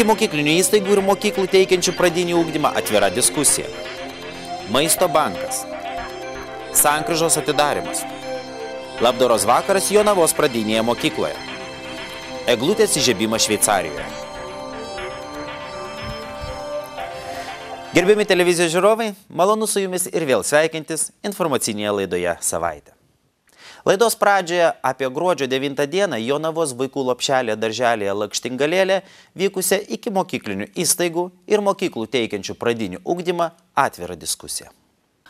Ikimokyklinių įstaigų ir mokyklų teikiančių pradinį ugdymą atvira diskusija. Maisto bankas. Sankryžos atidarimas. Labdaros vakaras Jonavos pradinėje mokykloje. Eglutės įžiebimas Šveicarijoje. Gerbiami televizijos žiūrovai, malonu su jumis ir vėl sveikintis informacinėje laidoje Savaitė. Laidos pradžioje apie gruodžio 9 dieną Jonavos vaikų lopšelėje darželėje Lakštingalėlė vykusią ikimokyklinių įstaigų ir mokyklų teikiančių pradinį ugdymą atvirą diskusiją.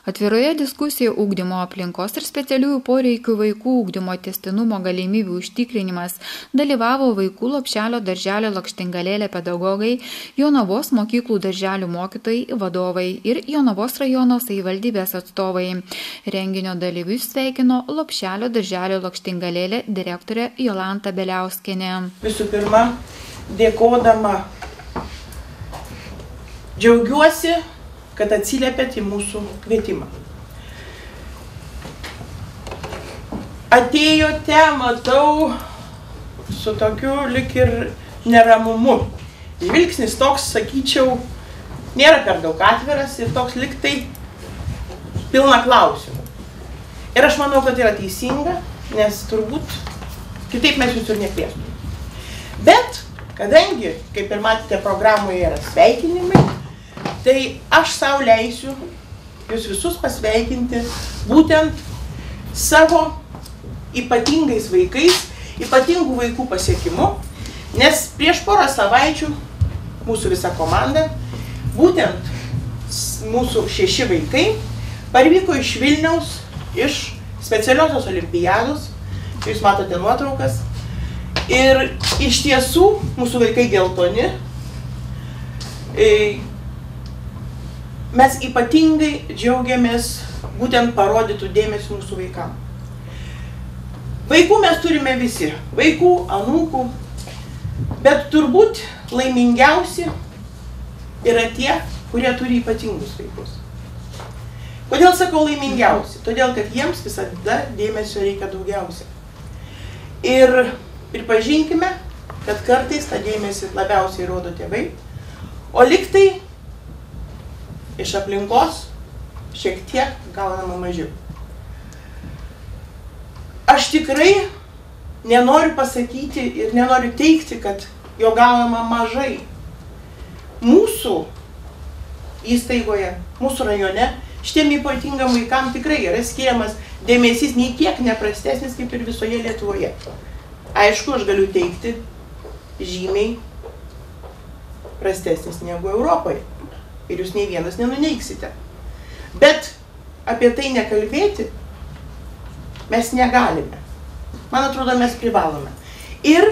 Atviroje diskusijoje ugdymo aplinkos ir specialiųjų poreikių vaikų ugdymo tęstinumo galimybių užtikrinimas dalyvavo vaikų lopšelio darželio Lakštingalėlė pedagogai, Jonavos mokyklų darželių mokytojai, vadovai ir Jonavos rajono savivaldybės atstovai. Renginio dalyvius sveikino lopšelio darželio Lakštingalėlė direktorė Jolanta Beliauskienė. Visų pirma, dėkodama, džiaugiuosi, kad atsiliepėt į mūsų kvietimą. Atėjote, matau, su tokiu lik ir neramumu. Žvilgsnis toks, sakyčiau, nėra per daug atviras ir toks lik tai pilna klausimų. Ir aš manau, kad yra teisinga, nes turbūt kitaip mes jūsų ir nekviestume. Bet, kadangi, kaip ir matėte, programoje yra sveikinimai, tai aš savo leisiu jūs visus pasveikinti būtent savo ypatingais vaikais, ypatingų vaikų pasiekimu, nes prieš porą savaičių mūsų visa komanda, būtent mūsų 6 vaikai, parvyko iš Vilniaus, iš specialiosios olimpiados, jūs matote nuotraukas, ir iš tiesų mūsų vaikai geltoni. Mes ypatingai džiaugiamės būtent parodytų dėmesį mūsų vaikam. Vaikų mes turime visi, vaikų, anūkų, bet turbūt laimingiausi yra tie, kurie turi ypatingus vaikus. Kodėl sakau laimingiausi? Todėl, kad jiems visada dėmesio reikia daugiausia. Ir pripažinkime, kad kartais tą dėmesį labiausiai rodo tėvai, o liktai iš aplinkos šiek tiek gaunama mažiau. Aš tikrai nenoriu pasakyti ir nenoriu teikti, kad jo gaunama mažai. Mūsų įstaigoje, mūsų rajone, šitiem ypatingam vaikam tikrai yra skiriamas dėmesys nei kiek neprastesnis kaip ir visoje Lietuvoje. Aišku, aš galiu teikti žymiai prastesnis negu Europoje. Ir jūs nei vienas nenuneiksite. Bet apie tai nekalbėti mes negalime. Man atrodo, mes privalome. Ir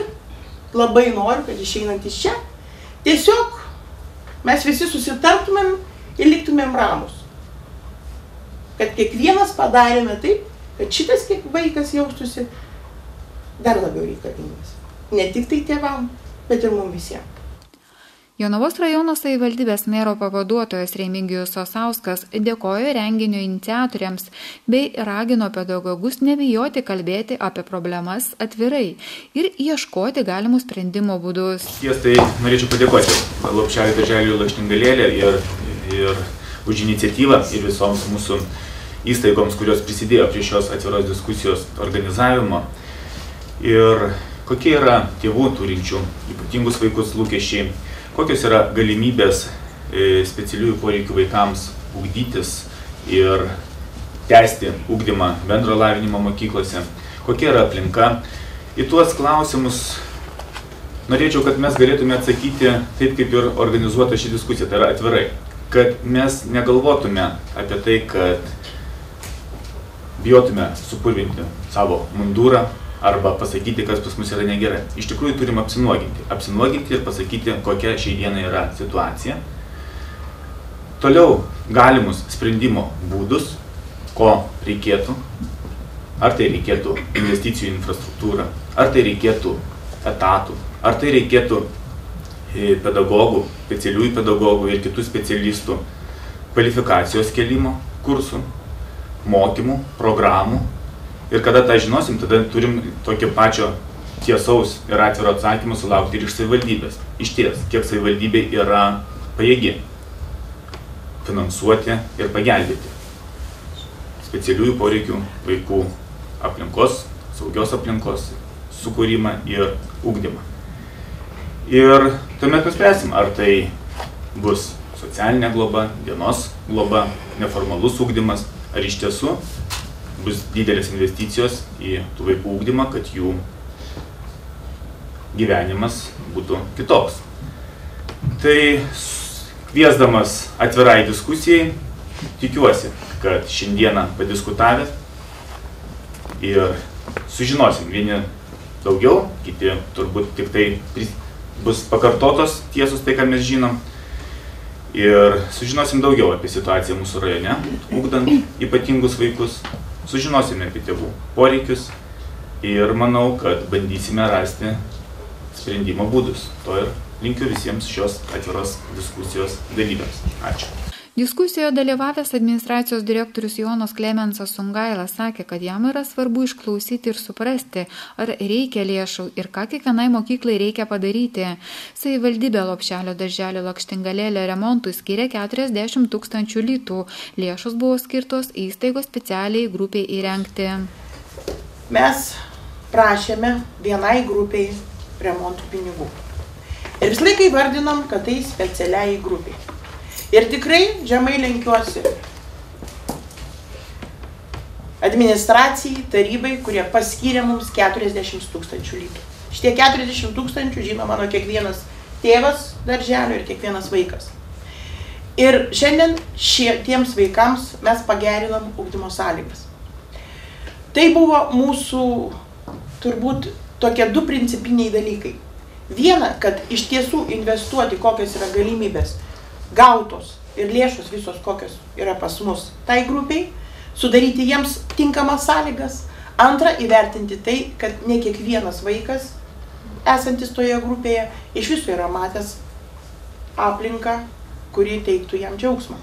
labai noriu, kad išeinant iš čia, tiesiog mes visi susitartumėm ir liktumėm ramus. Kad kiekvienas padarėme taip, kad šitas vaikas jaustųsi dar labiau reikalingas. Ne tik tai tėvam, bet ir mums visiems. Jonavos rajono savivaldybės mero pavaduotojas Remigijus Osauskas dėkojo renginio iniciatoriams bei ragino pedagogus nebijoti kalbėti apie problemas atvirai ir ieškoti galimų sprendimo būdus. Tai norėčiau padėkoti lopšelio darželiui Lakštingalėlė ir už iniciatyvą ir visoms mūsų įstaigoms, kurios prisidėjo prie šios atviros diskusijos organizavimo. Ir kokie yra tėvų turinčių ypatingus vaikus lūkesčiai, kokios yra galimybės specialiųjų poreikių vaikams ugdytis ir tęsti ugdymą bendro lavinimo mokyklose, kokia yra aplinka. Į tuos klausimus norėčiau, kad mes galėtume atsakyti taip, kaip ir organizuota ši diskusija, tai yra atvirai. Kad mes negalvotume apie tai, kad bijotume supurvinti savo mundurą, arba pasakyti, kas pas mus yra negerai. Iš tikrųjų turim apsinuoginti ir pasakyti, kokia šiai dienai yra situacija. Toliau galimus sprendimo būdus, ko reikėtų. Ar tai reikėtų investicijų į infrastruktūrą, ar tai reikėtų etatų, ar tai reikėtų pedagogų, specialiųjų pedagogų ir kitų specialistų kvalifikacijos kėlimo kursų, mokymų, programų. Ir kada tą žinosim, tada turim tokio pačio tiesaus ir atviro atsakymų sulaukti ir iš savivaldybės. Iš ties, kiek savivaldybė yra pajėgi finansuoti ir pagelbėti specialiųjų poreikių vaikų aplinkos, saugios aplinkos sukūrimą ir ugdymą. Ir tuomet nuspręsim, ar tai bus socialinė globa, dienos globa, neformalus ugdymas, ar iš tiesų bus didelės investicijos į tų vaikų ugdymą, kad jų gyvenimas būtų kitoks. Tai kviesdamas atvirai diskusijai, tikiuosi, kad šiandieną padiskutavę ir sužinosim vieni daugiau, kiti turbūt tik tai bus pakartotos tiesos tai, ką mes žinom. Ir sužinosim daugiau apie situaciją mūsų rajone, ugdant ypatingus vaikus, sužinosime apie tėvų poreikius ir manau, kad bandysime rasti sprendimo būdus. To ir linkiu visiems šios atviros diskusijos dalyviams. Ačiū. Diskusijoje dalyvavęs administracijos direktorius Jonas Klemensas Sungailas sakė, kad jam yra svarbu išklausyti ir suprasti, ar reikia lėšų ir ką kiekvienai mokyklai reikia padaryti. Savivaldybė Lopšelio darželio Lakštingalėlė remontui skiria 40 000 litų. Lėšos buvo skirtos įstaigos specialiai grupiai įrengti. Mes prašėme vienai grupiai remontų pinigų. Ir vis laikai vardinom, kad tai specialiai grupiai. Ir tikrai žemai lenkiuosi administracijai, tarybai, kurie paskyrė mums 40 000 litų. Šitie 40 000 žino mano kiekvienas tėvas darželio ir kiekvienas vaikas. Ir šiandien tiems vaikams mes pagerinom ugdymo sąlygas. Tai buvo mūsų turbūt tokie du principiniai dalykai. Viena, kad iš tiesų investuoti, kokios yra galimybės gautos ir lėšos visos, kokios yra pas mus tai grupiai, sudaryti jiems tinkamas sąlygas. Antra, įvertinti tai, kad ne kiekvienas vaikas, esantis toje grupėje, iš viso yra matęs aplinką, kuri teiktų jam džiaugsmą.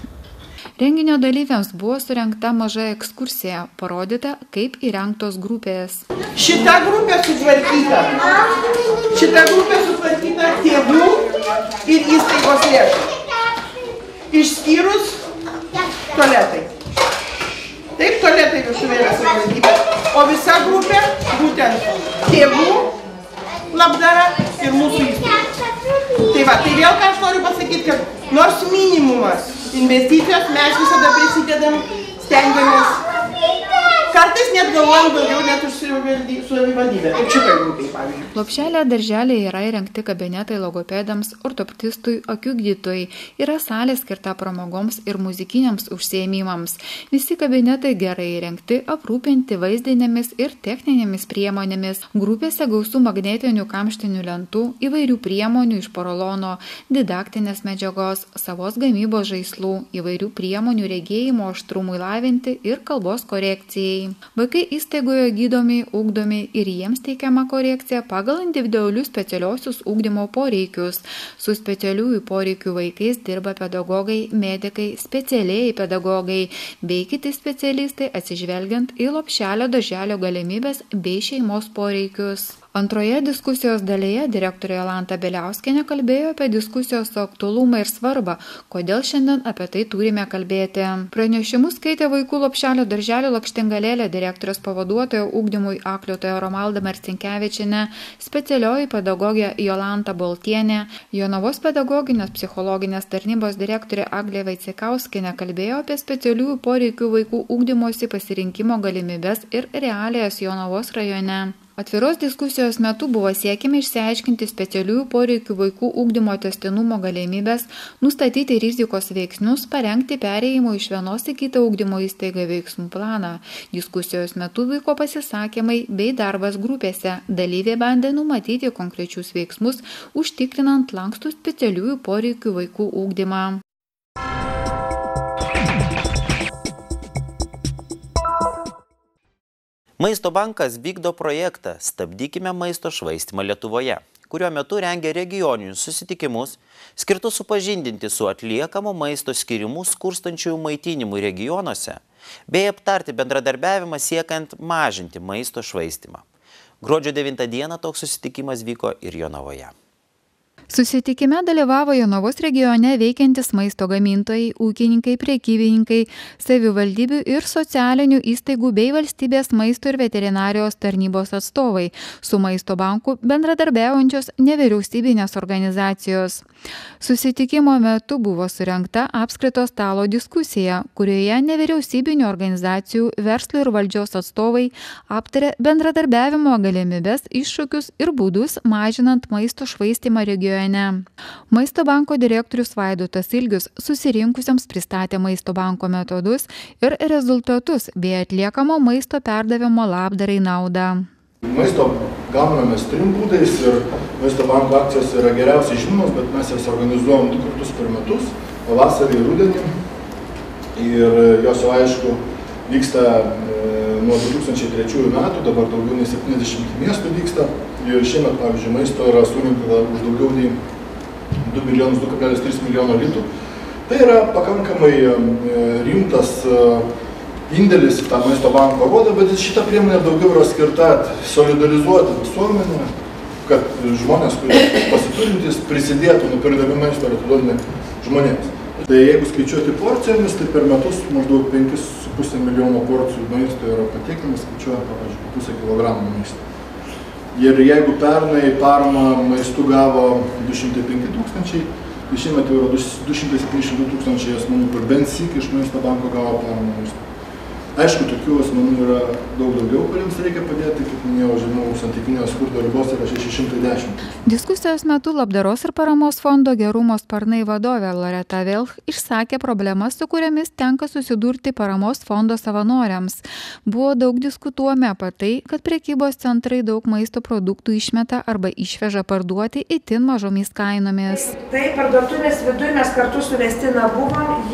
Renginio dalyviams buvo surengta maža ekskursija, parodyta, kaip įrengtos grupės. Šita grupė sutvarkyta tėvų ir įstaigos lėšų. Išskyrus tualetai. Taip, tualetai viršuvėlės savivaldybės, o visa grupė būtent tėvų labdara ir mūsų įstaigos. Tai va, tai vėl ką aš noriu pasakyti, kad nors minimumas investicijos mes visada prisidedam, stengiamės. Kartais net galvojam daugiau net už savivaldybę, kaip šitai grupiai, pavyzdžiui. Lopšelio darželėje yra įrengti kabinetai logopedams, ortoptistui, akių gydytojui, yra salė skirta pramogoms ir muzikiniams užsiėmimams. Visi kabinetai gerai įrengti, aprūpinti vaizdinėmis ir techninėmis priemonėmis. Grupėse gausų magnetinių kamštinių lentų, įvairių priemonių iš porolono, didaktinės medžiagos, savos gamybos žaislų, įvairių priemonių regėjimo aštrumui lavinti ir kalbos korekcijai. Vaikai įstaigoje gydomi, ugdomi ir jiems teikiama korekcija pagal individualius specialiosius ugdymo poreikius. Su specialiųjų poreikių vaikais dirba pedagogai, medikai, specialieji pedagogai bei kiti specialistai atsižvelgiant į Lopšelio darželio galimybės bei šeimos poreikius. Antroje diskusijos dalyje direktorė Jolanta Beliauskienė kalbėjo apie diskusijos aktualumą ir svarbą, kodėl šiandien apie tai turime kalbėti. Pranešimus skaitė vaikų Lopšelio darželio Lakštingalėlė direktorės pavaduotoja ugdymui auklėtoja Romalda Marcinkevičienė, specialioji pedagogė Jolanta Boltienė, Jonavos pedagoginės psichologinės tarnybos direktorė Aglė Vaicekauskienė kalbėjo apie specialiųjų poreikių vaikų ugdymosi pasirinkimo galimybės ir realijas Jonavos rajone. Atviros diskusijos metu buvo siekiama išsiaiškinti specialiųjų poreikių vaikų ugdymo tęstinumo galimybės, nustatyti rizikos veiksnius, parengti perėjimo iš vienos į kitą ugdymo įstaigą veiksmų planą. Diskusijos metu vyko pasisakymai bei darbas grupėse. Dalyviai bandė numatyti konkrečius veiksmus, užtikrinant lankstų specialiųjų poreikių vaikų ugdymą. Maisto bankas vykdo projektą Stabdykime maisto švaistymą Lietuvoje, kurio metu rengia regioninius susitikimus, skirtus supažindinti su atliekamo maisto skyrimų skurstančiųjų maitinimų regionuose, bei aptarti bendradarbiavimą siekiant mažinti maisto švaistymą. Gruodžio 9 dieną toks susitikimas vyko ir Jonavoje. Susitikime dalyvavo Jonavos regione veikiantis maisto gamintojai, ūkininkai, prekybininkai, savivaldybių ir socialinių įstaigų bei valstybės maisto ir veterinarijos tarnybos atstovai, su Maisto banku bendradarbiaujančios nevyriausybinės organizacijos. Susitikimo metu buvo surengta apskrito stalo diskusija, kurioje nevyriausybinių organizacijų, verslo ir valdžios atstovai aptarė bendradarbiavimo galimybes, iššūkius ir būdus mažinant maisto švaistymą regione. Maisto banko direktorius Vaidotas Ilgius susirinkusiems pristatė Maisto banko metodus ir rezultatus bei atliekamo maisto perdavimo labdarai naudą. Maisto gauname mes 3 būdais ir Maisto banko akcijos yra geriausiai žinomos, bet mes jas organizuojam 2 kartus per metus, pavasarį ir rudenį. Ir jos jau aišku vyksta nuo 2003 metų, dabar daugiau nei 70 miestų vyksta. Ir šiemet, pavyzdžiui, maisto yra surinkta už daugiau nei 2,3 milijono litų. Tai yra pakankamai rimtas indėlis į tą Maisto banko rodą, bet šita priemonė daugiau yra skirta solidarizuoti visuomenę, kad žmonės, kurie pasiturintys, prisidėtų nupirkdami maisto ir atiduodami žmonėms. Tai jeigu skaičiuoti porcijomis, tai per metus maždaug 5,5 milijono porcijų maisto yra pateikiama, skaičiuojant, pavyzdžiui, pusę kilogramų maisto. Ir jeigu pernai paramą maistu gavo 205 000, tai šiemet jau yra 272 000 asmenų, kur bent sykį iš Maisto banko gavo paramą maistu. Aišku, tokių asmenų yra daug daugiau, kuriems reikia padėti, kaip minėjau, žemiau santykinio skurdo ribos yra 610. Diskusijos metu labdaros ir paramos fondo Gerumo sparnai vadovė Loreta Velch išsakė problemas, su kuriamis tenka susidurti paramos fondo savanoriams. Buvo daug diskutuojama apie tai, kad prekybos centrai daug maisto produktų išmeta arba išveža parduoti itin mažomis kainomis. Tai parduotuvės viduje mes kartu su Vestina buvom,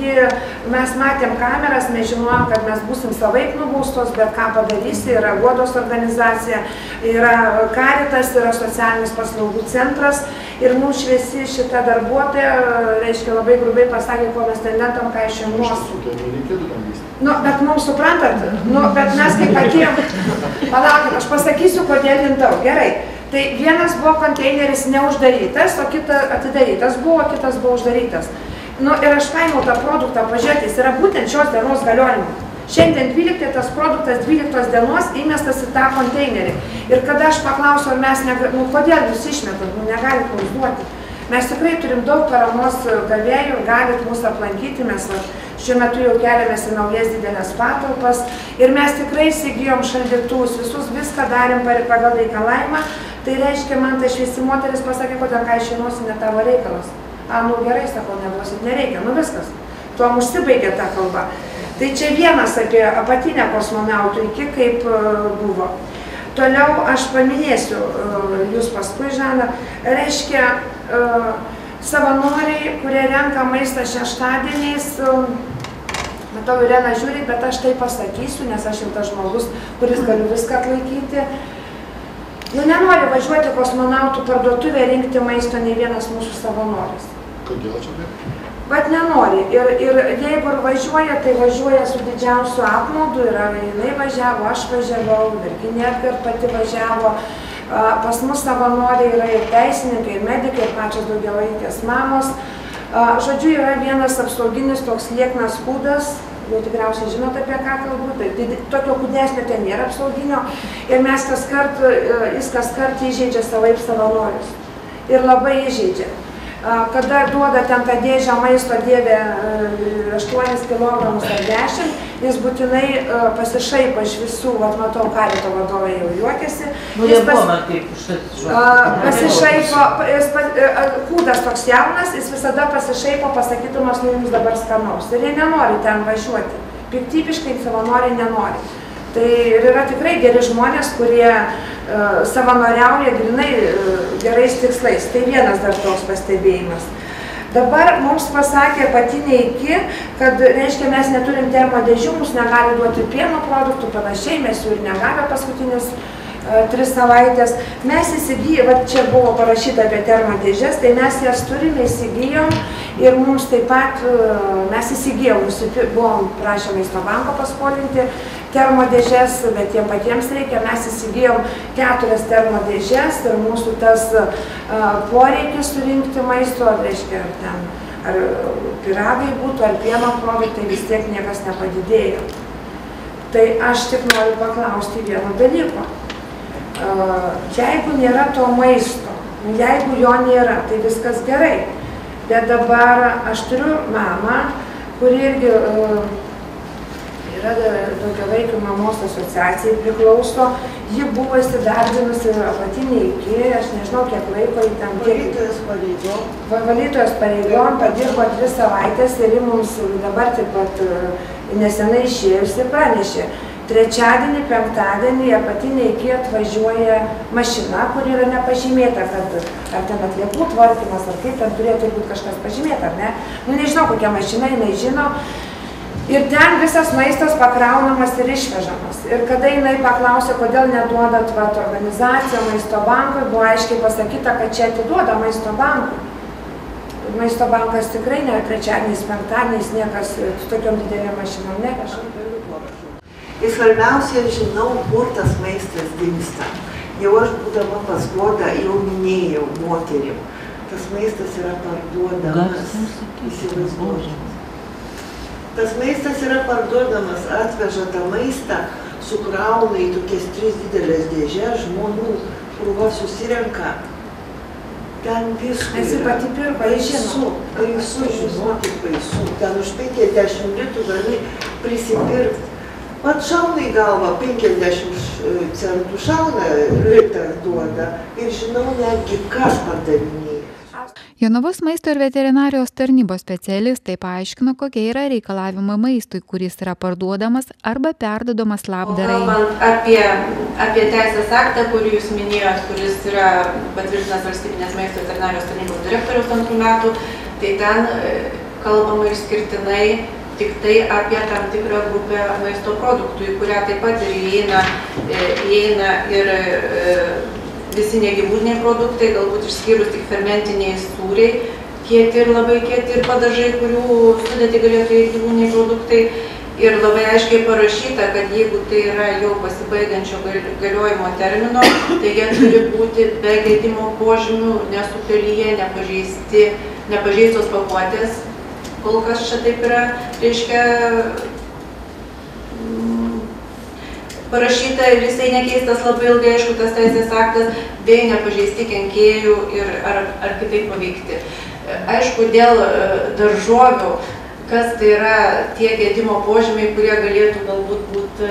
mes matėm kameras, mes žinojom, kad mes būsim savaip nubaustos, bet ką padarysi, yra Guodos organizacija, yra Karitas, yra socialinis paslaugų centras ir mums šviesi šita darbuotoja, reiškia, labai grubiai pasakė, ko mes ten netam, ką iš šeimos. Bet mums suprantat, bet mes kaip atėjom, palaukit, aš pasakysiu, kodėl lintau, gerai. Tai vienas buvo konteineris neuždarytas, o kitas atidarytas buvo, kitas buvo uždarytas. Ir aš paėmiau tą produktą, pažiūrėti, jis yra būtent šios dienos galiojimo. Šiandien 12 tas produktas 12 dienos įmestas į tą konteinerį. Ir kada aš paklausiu, ar mes kodėl jūs išmetat, negalit mums duoti. Mes tikrai turim daug paramos gavėjų, galit mūsų aplankyti, mes šiuo metu jau keliamės į naujas didelės patalpas ir mes tikrai įsigijom šaldytuvus, visus viską darėm pagal reikalavimą. Tai reiškia, man ta šviesi moteris pasakė, kodėl ką išėnosi, ne tavo reikalas. Gerai, sakau, neduosit, nereikia, viskas. Tuom užsibaigė ta kalba. Tai čia vienas apie apatinę kosmonautų iki kaip buvo. Toliau aš paminėsiu, jūs paskui, Žana, reiškia savanoriai, kurie renka maistą šeštadieniais, matau, Irena žiūri, bet aš tai pasakysiu, nes aš jau tas žmogus, kuris galiu viską atlaikyti. Nenori važiuoti kosmonautų parduotuvę rinkti maisto nei vienas mūsų savanoris. Kodėl čia taip? Bet nenori. Ir jeigu ir važiuoja, tai važiuoja su didžiausiu apmaudu. Jinai važiavo, aš važiavau, Virginija pati važiavo. Pas mus savanoriai yra ir teisininkai, ir medikai, ir pačios daugiavaikės mamos. Žodžiu, yra vienas apsauginis toks lieknas kūdas, jau tikriausiai žinot apie ką kalbu, tai tokio kūdesnio ten nėra apsauginio. Ir mes jis kaskart įžeidžia savaip savanorius. Ir labai įžeidžia. Kada duoda ten tą dėžę maisto dėvė 8 kg ar 10, jis būtinai pasišaipo iš visų, matau, Karito vadovai jau juokiasi. Pasišaipo, kūdas toks jaunas, jis visada pasišaipo, pasakydamas, jums dabar skanaus. Ir jie nenori ten važiuoti. Piktybiškai savanoriai nenori. Tai yra tikrai geri žmonės, kurie savanoriauja grinai gerais tikslais. Tai vienas dar toks pastebėjimas. Dabar mums pasakė apatinė iki, kad, reiškia, mes neturim termodėžių, mums negali duoti pieno produktų, panašiai, mes jų ir negavę paskutinis 3 savaitės. Mes įsigijom, čia buvo parašyta apie termodėžės, tai mes jas turime, įsigijom ir mums taip pat, mes įsigijom, buvom prašę Maisto banko paskolinti, termodėžes, bet jiem patiems reikia. Mes įsigijom 4 termodėžes ir mūsų tas poreikis surinkti maisto, reiškia, ar piragai būtų, ar pieno produktai, vis tiek niekas nepadidėjo. Tai aš tik noriu paklausti vieno dalyko. Jeigu nėra to maisto, jeigu jo nėra, tai viskas gerai. Bet dabar aš turiu mamą, kuri irgi yra daugiavaikių mamos asociacijai priklauso. Ji buvo įsidarbinusi apatinėj iki, aš nežinau kiek laiko, ten valytojos pareigom, padirbo 3 savaitės ir ji mums dabar taip pat nesenai išėjusi pranešė. Trečiadienį, penktadienį apatinėj iki atvažiuoja mašina, kur yra nepažymėta, kad ar ten atliekų tvarkymas, ar kaip ten turėtų būti kažkas pažymėta, ar ne? Nu, nežinau, kokia mašina, jinai žino. Ir ten visas maistas pakraunamas ir išvežamas. Ir kada jinai paklausė, kodėl neduodat organizaciją Maisto bankui, buvo aiškiai pasakyta, kad čia atiduoda Maisto bankui. Maisto bankas tikrai ne trečiadieniais, penktadieniais niekas su tokiom didelėm mašinom neveža. Ir svarbiausia, žinau, kur tas maistas dingsta. Jau aš būdama pas Godą jau minėjau moterim. Tas maistas yra parduodamas, įsivaizduojamas. Tas maistas yra parduodamas, atveža tą maistą, sukrauna į tokias 3 didelės dėžės, žmonių krūva susirenka. Ten visko yra. Esi pati pirko, žinau. Baisu, žinokit, baisu. Ten už 50 litrų gali prisipirkti. Vat šauna į galvą, 50 centų šauna, litrą duoda ir žinau netgi, kas pardavinėja. Jonavos maisto ir veterinarijos tarnybos specialistai paaiškino, kokie yra reikalavimai maistui, kuris yra parduodamas arba perduodamas labdarai. Kalbant apie teisės aktą, kurį jūs minėjot, kuris yra patvirtintas Valstybinės maisto ir veterinarijos tarnybos direktoriaus 2 metų, tai ten kalbama išskirtinai tik tai apie tam tikrą grupę maisto produktų, į kurią taip pat ir įeina ir visi negyvūniniai produktai, galbūt išskyrus tik fermentiniai sūriai, kieti ir labai kieti ir padažai, kurių sudėti galėtų į gyvūniniai produktai. Ir labai aiškiai parašyta, kad jeigu tai yra jau pasibaigiančio galiojimo termino, tai jie turi būti be gedimo požymių, nesupelyje, nepažeistos pakuotės. Kol kas čia taip yra, reiškia, parašyta ir jisai nekeistas labai ilgai, aišku, tas teisės aktas, bei nepažeisti kenkėjų ir ar kitaip paveikti. Aišku, dėl daržovių, kas tai yra tie gedimo požymiai, kurie galėtų galbūt būti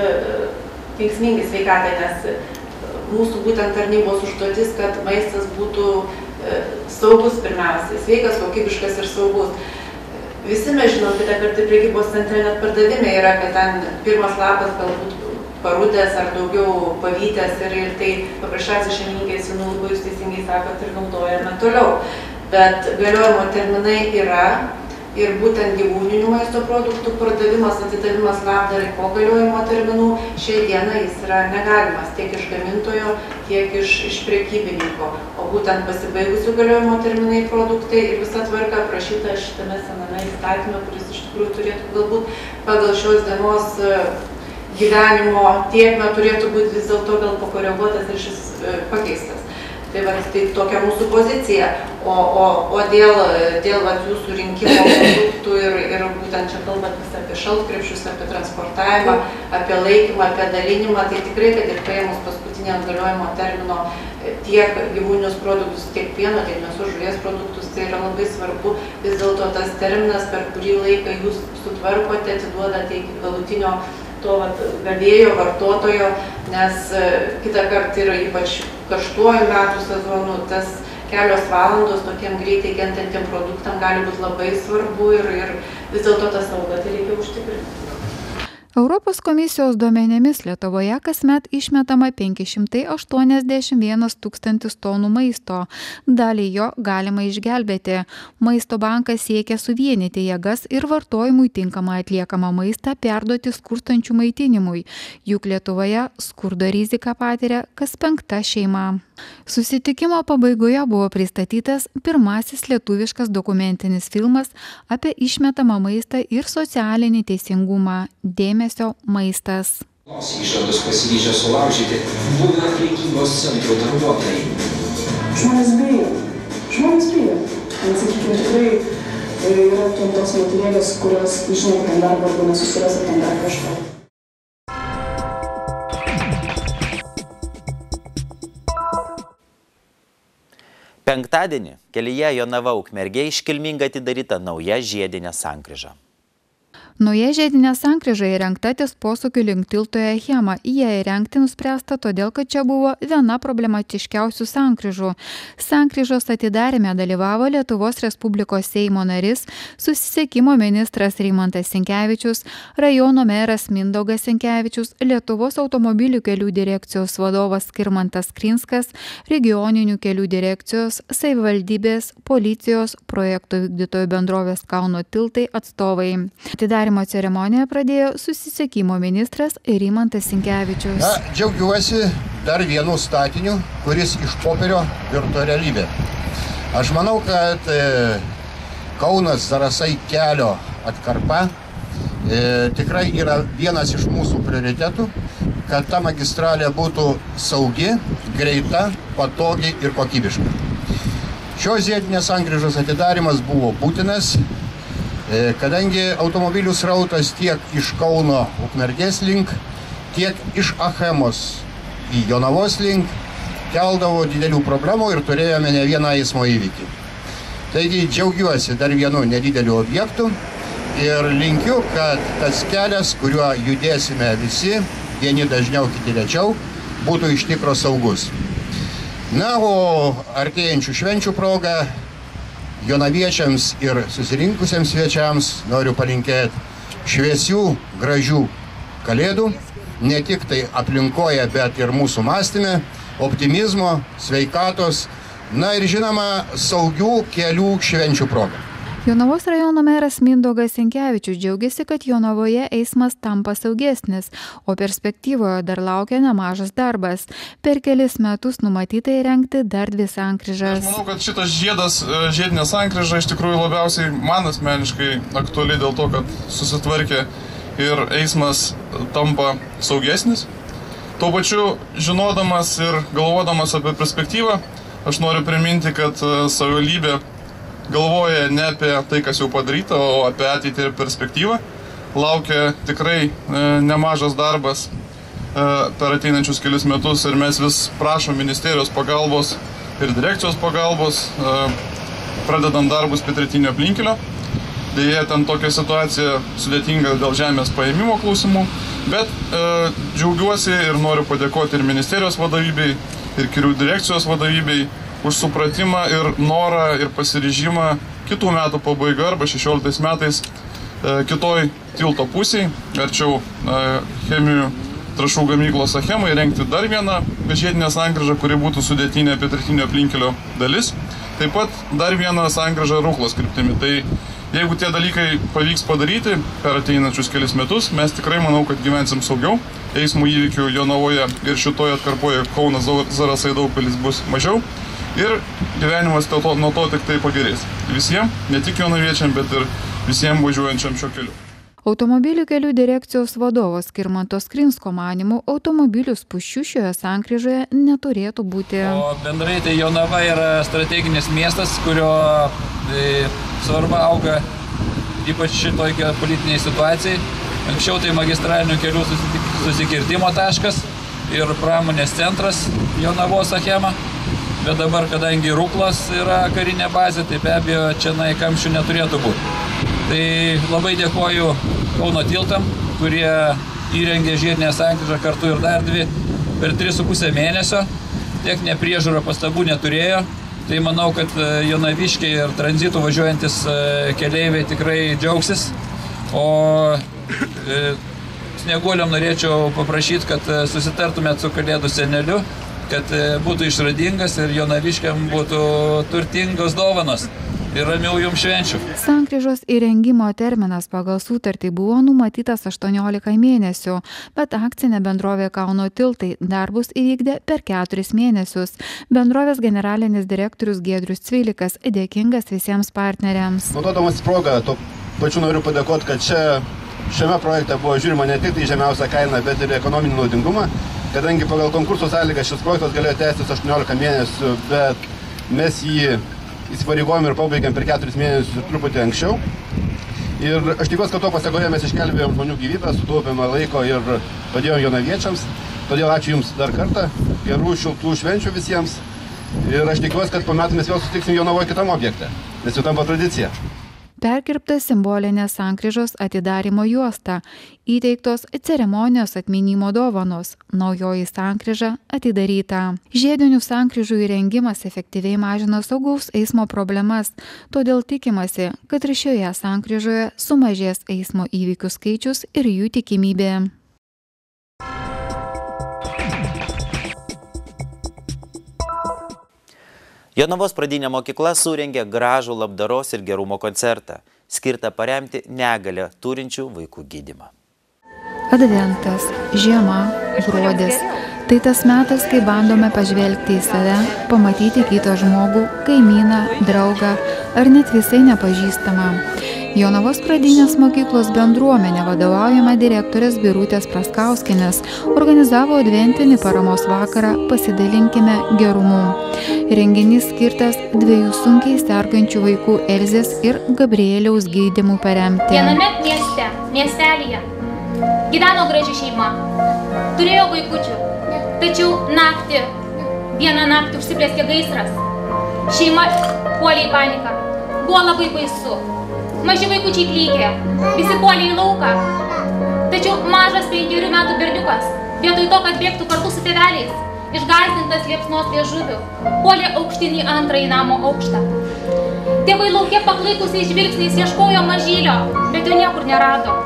kenksmingi sveikatai, nes mūsų būtent tarnybos užduotis, kad maistas būtų saugus pirmiausiai, sveikas, kokybiškas ir saugus. Visi mes žinom, kitą kartą prekybos centre net pardavime yra, kad ten pirmas lapas galbūt parudęs ar daugiau pavytęs ir tai paprasčiausiai šeimininkai senų lubų, jūs teisingai sakot, ir naudojame toliau. Bet galiojimo terminai yra ir būtent gyvūninių maisto produktų pardavimas, atidavimas labdarai po galiojimo terminų šiai dieną jis yra negalimas tiek iš gamintojo, tiek iš prekybininko. O būtent pasibaigusių galiojimo terminai produktai ir visa tvarka aprašyta šitame sename įstatyme, kuris iš tikrųjų turėtų galbūt pagal šios dienos gyvenimo tėkmę turėtų būti vis dėlto gal pakoreguotas ir šis pakeistas. Tai tokia mūsų pozicija, o dėl jūsų rinkimo produktų ir būtent čia kalbant vis apie šaltkrepšius, apie transportavimą, apie laikymą, apie dalinimą, tai tikrai, kad ir paėmus paskutinį atgaliojimo termino tiek gyvūninius produktus, tiek pieno, tiek mėsos žuvies produktus, tai yra labai svarbu vis dėlto tas terminas, per kurį laiką jūs sutvarkote, atiduodate iki galutinio to gavėjo, vartotojo, nes kitą kartą yra ypač karštuoju metų sezonu, tas kelios valandos tokiem greitai kentantiem produktam gali būti labai svarbu ir vis dėlto tą saugą tai reikia užtikrinti. Europos komisijos duomenimis Lietuvoje kasmet išmetama 581 tūkstantis tonų maisto. Dalį jo galima išgelbėti. Maisto bankas siekia suvienyti jėgas ir vartojimui tinkamą atliekamą maistą perduoti skurstančių maitinimui. Juk Lietuvoje skurdo riziką patiria kas 5. šeima. Susitikimo pabaigoje buvo pristatytas pirmasis lietuviškas dokumentinis filmas apie išmetamą maistą ir socialinį teisingumą. Dėmesio maistas. Įžadus pasiryžę sulaužyti buvę prekybos centrų darbuotojai. Žmonės bijo. Nes, sakykime, tikrai yra tos motinėlės, kurios, žinau, kad darbo arba nesusiras ar ten dar kažko. Penktadienį kelyje Jonava-Ukmergė iškilmingai atidaryta nauja žiedinė sankryža. Nauja žiedinė sankryža įrengta ties posūkiu link tilto į Achemą. Jie įrengti nuspręsta todėl, kad čia buvo viena problematiškiausių sankryžų. Sankryžos atidarime dalyvavo Lietuvos Respublikos Seimo narys, susisiekimo ministras Rimantas Sinkevičius, rajono meras Mindaugas Sinkevičius, Lietuvos automobilių kelių direkcijos vadovas Skirmantas Krinskas, regioninių kelių direkcijos, savivaldybės, policijos, projektų vykdytojų bendrovės Kauno tiltai atstovai. Atidarymo ceremoniją pradėjo susisiekimo ministras Rimantas Sinkevičius. Džiaugiuosi dar vienu statiniu, kuris iš popierio virto realybė. Aš manau, kad Kaunas Zarasai kelio atkarpa tikrai yra vienas iš mūsų prioritetų, kad ta magistralė būtų saugi, greita, patogi ir kokybiška. Šios žiedinės sankryžos atidarymas buvo būtinas, kadangi automobilių srautas tiek iš Kauno Ukmergės link, tiek iš Achemos į Jonavos link keldavo didelių problemų ir turėjome ne vieną eismo įvykį. Taigi džiaugiuosi dar vienu nedideliu objektu ir linkiu, kad tas kelias, kuriuo judėsime visi, vieni dažniau, kiti rečiau, būtų iš tikro saugus. Na, o artėjančių švenčių proga jonaviečiams ir susirinkusiems svečiams noriu palinkėti šviesių, gražių kalėdų, ne tik tai aplinkoje, bet ir mūsų mąstyme, optimizmo, sveikatos, na ir žinoma, saugių kelių švenčių proga. Jonavos rajono meras Mindaugas Sinkevičius džiaugiasi, kad Jonavoje eismas tampa saugesnis, o perspektyvoje dar laukia nemažas darbas. Per kelis metus numatyta įrengti dar 2 sankryžas. Aš manau, kad šitas žiedinė sankryža iš tikrųjų labiausiai man asmeniškai aktuali dėl to, kad susitvarkė ir eismas tampa saugesnis. Tuo pačiu, žinodamas ir galvodamas apie perspektyvą, aš noriu priminti, kad savivaldybė galvoja ne apie tai, kas jau padaryta, o apie ateitį ir perspektyvą. Laukia tikrai nemažas darbas per ateinančius kelius metus ir mes vis prašom ministerijos pagalbos ir direkcijos pagalbos, pradedant darbus pietrytinio aplinkelio. Deja, ten tokia situacija sudėtinga dėl žemės paėmimo klausimų, bet džiaugiuosi ir noriu padėkoti ir ministerijos vadovybei, ir kelių direkcijos vadovybei už supratimą ir norą ir pasiryžimą kitų metų pabaiga arba 16 metais kitoj tilto pusėj, arčiau cheminių trąšų gamyklos Achemai, rengti dar vieną žiedinę sankryžą, kuri būtų sudėtinė pietrytinio aplinkelio dalis. Taip pat dar vieną sankryžą Ruklos kryptimi. Tai jeigu tie dalykai pavyks padaryti per ateinančius kelis metus, mes tikrai manau, kad gyvensim saugiau. Eismų įvykių Jonavoje ir šitoje atkarpoje Kaunas Zarasai Daugpilis bus mažiau. Ir gyvenimas nuo to tik tai pagerės. Visiems, ne tik jonaviečiam, bet ir visiems važiuojančiam šio keliu. Automobilių kelių direkcijos vadovas Skirmanto Krinsko manymu, automobilių spūsčių šioje sankryžoje neturėtų būti. O bendrai tai Jonava yra strateginis miestas, kurio svarba auga ypač šitoj politiniai situacijai. Anksčiau tai magistralinių kelių susikirtimo taškas ir pramonės centras Jonavos Achema. Bet dabar, kadangi Ruklos yra karinė bazė, tai be abejo čia kamščių neturėtų būti. Tai labai dėkoju Kauno tiltam, kurie įrengė žiedinę sankryžą kartu ir dar 2 per 3,5 mėnesio. Techninė priežiūra pastabų neturėjo. Tai manau, kad jonaviškiai ir tranzitų važiuojantis keleiviai tikrai džiaugsis. O snieguoliam norėčiau paprašyti, kad susitartumėt su Kalėdų seneliu, kad būtų išradingas ir jonaviškiam būtų turtingos dovanos ir ramių jums švenčių. Sankryžos įrengimo terminas pagal sutartį buvo numatytas 18 mėnesių, bet akcinė bendrovė Kauno tiltai darbus įvykdė per 4 mėnesius. Bendrovės generalinis direktorius Giedrius Cvilikas dėkingas visiems partneriams. Naudodamas progą, tuo pačiu noriu padėkoti, kad čia šiame projekte buvo žiūrima ne tik į žemiausią kainą, bet ir ekonominį naudingumą, kadangi pagal konkurso sąlygą šis projektas galėjo tęstis 18 mėnesių, bet mes jį įsipareigojom ir pabaigėm per 4 mėnesius ir truputį anksčiau. Ir aš tikiuosi, kad to pasekoje mes išgelbėjom žmonių gyvybę, sutaupėme laiko ir padėjom jonaviečiams. Todėl ačiū Jums dar kartą, gerų šiltų švenčių visiems. Ir aš tikiuosi, kad po metų mes vėl susitiksim Jonavoje kitam objekte, nes jau tampa tradicija. Perkirpta simbolinės sankryžos atidarymo juosta, įteiktos ceremonijos atminimo dovanos, naujoji sankryža atidaryta. Žiedinių sankryžų įrengimas efektyviai mažina saugaus eismo problemas, todėl tikimasi, kad ir šioje sankryžoje sumažės eismo įvykių skaičius ir jų tikimybė. Jonavos pradinė mokykla surengė gražų labdaros ir gerumo koncertą, skirtą paremti negalią turinčių vaikų gydymą. Adventas, žiema, gruodis – tai tas metas, kai bandome pažvelgti į save, pamatyti kitą žmogų, kaimyną, draugą ar net visai nepažįstamą. Jonavos pradinės mokyklos bendruomenė vadovaujama direktorės Birutės Praskauskienės organizavo adventinį paramos vakarą Pasidalinkime gerumu. Renginys skirtas 2 sunkiai sergančių vaikų Elzės ir Gabrieliaus gydymų paremti. Viename miestelyje gyveno graži šeima, turėjo vaikučių, tačiau vieną naktį užsiplėskė gaisras. Šeima puolė į paniką, buvo labai baisu. Maži vaikučiai klykė, visi puolė į lauką. Tačiau mažas 5 metų berniukas, vietoj to, kad bėgtų kartu su tėveliais, išgąsdintas liepsnos liežuviu, puolė aukštyn į antrąjį namo aukštą. Tėvai lauke paklaikusiais žvilgsniais ieškojo mažylio, bet jo niekur nerado.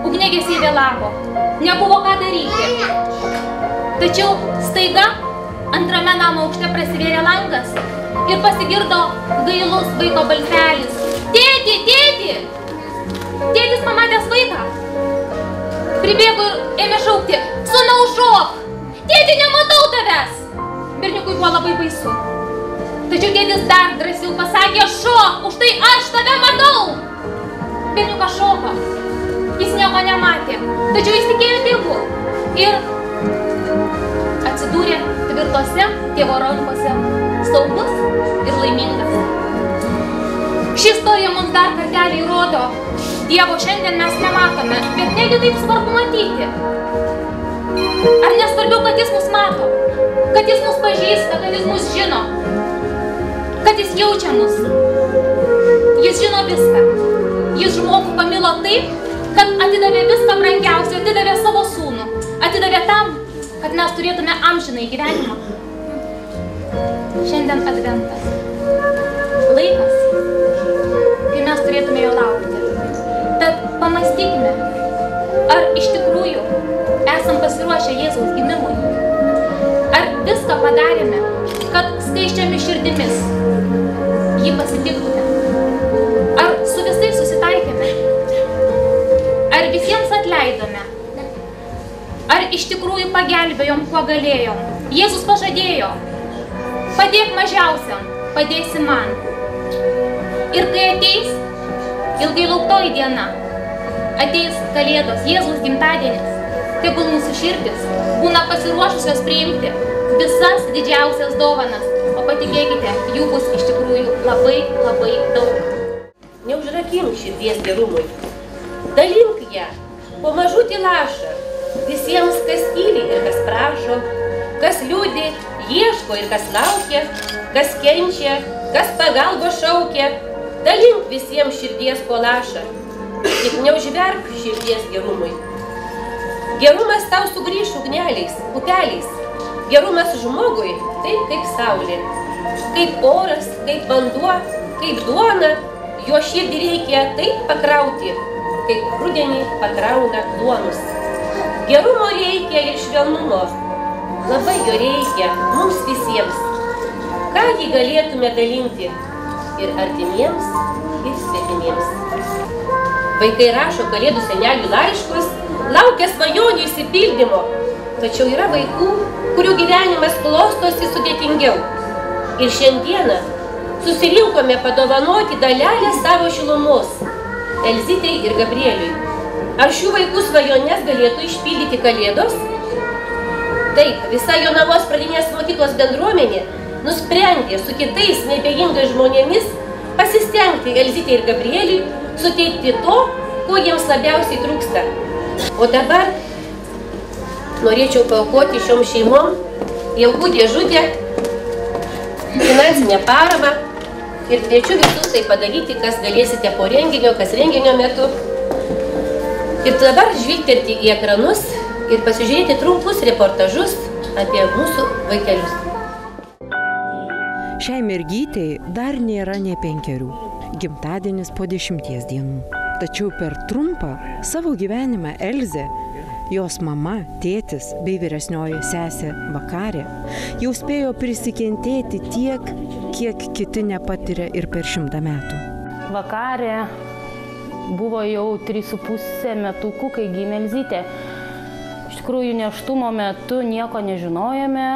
Ugniagesiai vėlavo, nebuvo ką daryti. Tačiau staiga antrame namo aukšte prasivėrė langas ir pasigirdo gailus vaiko balselis. Tėti, tėti! Tėtis pamatęs vaiką pribėgo ir ėmė šaukti, sūnau, šok! Tėti, nematau tavęs! Berniukui buvo labai baisu. Tačiau tėtis dar drąsiau pasakė, šok, už tai aš tave matau! Berniukas šoko. Jis nieko nematė, tačiau jis tikėjo tėvu ir atsidūrė tvirtose tėvo rankose, saugus ir laimingas. Ši istorija mums dar kartelį įrodo, Dievo šiandien mes nematome, bet negi taip svarbu matyti. Ar nesvarbiau, kad Jis mus mato, kad Jis mus pažįsta, kad Jis mus žino, kad Jis jaučia mus. Jis žino viską. Jis žmogų pamilo taip, kad atidavė viską brangiausia, atidavė savo sūnų, atidavė tam, kad mes turėtume amžinąjį gyvenimą. Šiandien adventas. Laikas, kai mes turėtume jo laukti. Tad pamastykime, ar iš tikrųjų esam pasiruošę Jėzaus gimimui. Ar viską padarėme, kad skaisčiomis širdimis jį pasitiktume. Ar su visais susitaikėme. Ar visiems atleidome. Ar iš tikrųjų pagelbėjom, kuo galėjom. Jėzus pažadėjo, padėk mažiausiam, padėsi man. Ir kai ateis ilgai lauktoji diena, ateis Kalėdos, Jėzaus gimtadienis, tegul mūsų širdis būna pasiruošusios priimti visas didžiausias dovanas, o patikėkite, jų bus iš tikrųjų labai, labai daug. Neužrakink širdies gerumui, dalink ją po mažutį lašą visiems, kas tyli ir kas prašo, kas liūdi, ieško ir kas laukia, kas kenčia, kas pagalbos šaukia. Dalink visiems širdies po lašą, tik neužverk širdies gerumui. Gerumas tau sugrįš ugneliais, upeliais. Gerumas žmogui taip kaip saulė, kaip oras, kaip vanduo, kaip duona. Jo širdį reikia taip pakrauti, kaip rudenį pakrauna duonus. Gerumo reikia ir švelnumo, labai jo reikia mums visiems. Ką jį galėtume dalinti? Ir artimiems, ir svetimiems. Vaikai rašo Kalėdų senelių laiškus, laukia svajonių išsipildymo. Tačiau yra vaikų, kurių gyvenimas klostosi sudėtingiau. Ir šiandieną susirinkome padovanoti dalelę savo šilumos Elzytei ir Gabrieliui. Ar šių vaikų svajonės galėtų išpildyti Kalėdos? Taip, visa Jonavos pradinės mokyklos bendruomenė nusprendė su kitais neabejingais žmonėmis pasistengti Elzytei ir Gabrieliui suteikti to, ko jiems labiausiai trūksta. O dabar norėčiau paaukoti šiom šeimom jaukų dėžutę, finansinę paramą ir kviečiu visus tai padaryti, kas galėsite po renginio, kas renginio metu. Ir dabar žvilgterti į ekranus ir pasižiūrėti trumpus reportažus apie mūsų vaikelius. Šiai mergytei dar nėra nė 5, gimtadienis po 10 dienų. Tačiau per trumpą savo gyvenimą Elzė, jos mama, tėtis bei vyresnioji sesė Vakarė jau spėjo prisikentėti tiek, kiek kiti nepatiria ir per 100 metų. Vakarė buvo jau 3,5 metukų, kai gimė Elzytė. Iš tikrųjų, nėštumo metu nieko nežinojome,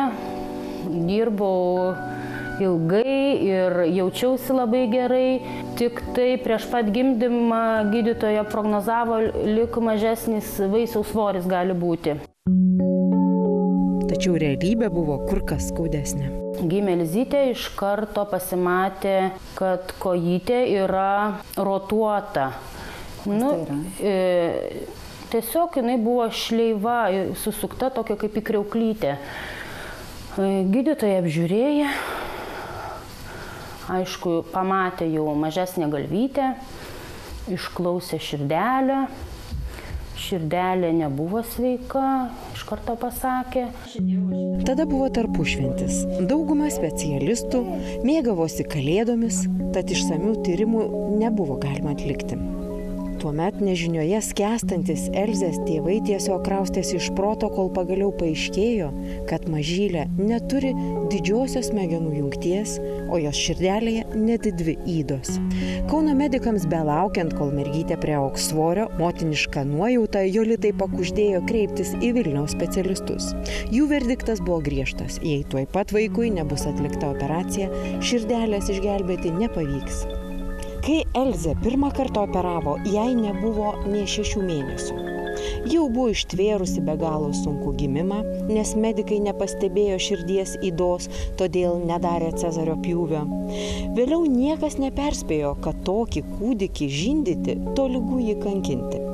dirbau ilgai ir jaučiausi labai gerai. Tik tai prieš pat gimdymą gydytoja prognozavo, lyg mažesnis vaisiaus svoris gali būti. Tačiau realybė buvo kur kas skaudesnė. Gimė Elzytė, iš karto pasimatė, kad kojytė yra rotuota. Tiesiog jinai buvo šleiva, susukta tokia kaip į kriauklytę. Gydytoja apžiūrėjo, aišku, pamatė jau mažesnę galvytę, išklausė širdelę. Širdelė nebuvo sveika, iš karto pasakė. Tada buvo tarpušventis. Dauguma specialistų mėgavosi Kalėdomis, tad išsamių tyrimų nebuvo galima atlikti. Tuomet nežinioje skęstantis Elzės tėvai tiesiog kraustėsi iš proto, kol pagaliau paaiškėjo, kad mažylė neturi didžiosios smegenų jungties, o jos širdelėje net 2 ydos. Kauno medikams belaukiant, kol mergytė priaugs svorio, motiniška nuojauta Jolitai pakuždėjo kreiptis į Vilniaus specialistus. Jų verdiktas buvo griežtas: jei tuoj pat vaikui nebus atlikta operacija, širdelės išgelbėti nepavyks. Kai Elzė pirmą kartą operavo, jai nebuvo nė 6 mėnesių. Jau buvo ištvėrusi be galo sunkų gimimą, nes medikai nepastebėjo širdies ydos, todėl nedarė Cezario pjūvio. Vėliau niekas neperspėjo, kad tokį kūdikį žindyti tolygu jį kankinti.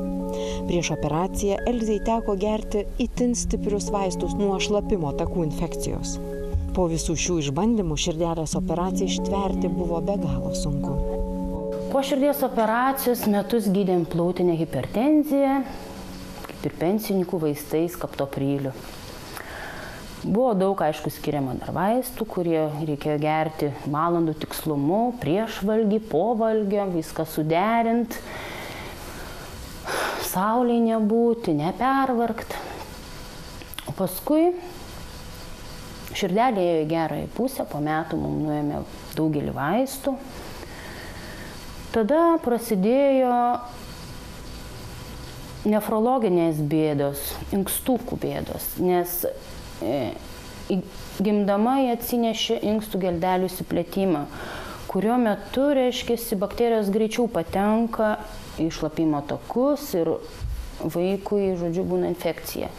Prieš operaciją Elzei teko gerti itin stiprius vaistus nuo šlapimo takų infekcijos. Po visų šių išbandymų širdelės operaciją ištverti buvo be galo sunku. Po širdies operacijos metus gydėm plautinę hipertenziją, kaip ir pensininkų vaistais kaptopriliu. Buvo daug, aišku, skiriama dar vaistų, kurie reikėjo gerti valandų tikslumu, prieš valgį, po valgio, viską suderint, saulėj nebūti, nepervargt. O paskui širdelė ėjo į gerąją pusę, po metų mums nuėmė daugelį vaistų. Tada prasidėjo nefrologinės bėdos, inkstukų bėdos, nes gimdama jie atsinešė inkstų geldelių išsiplėtimą, kurio metu, reiškia, bakterijos greičiau patenka į šlapimo takus ir vaikui, žodžiu, būna infekcija.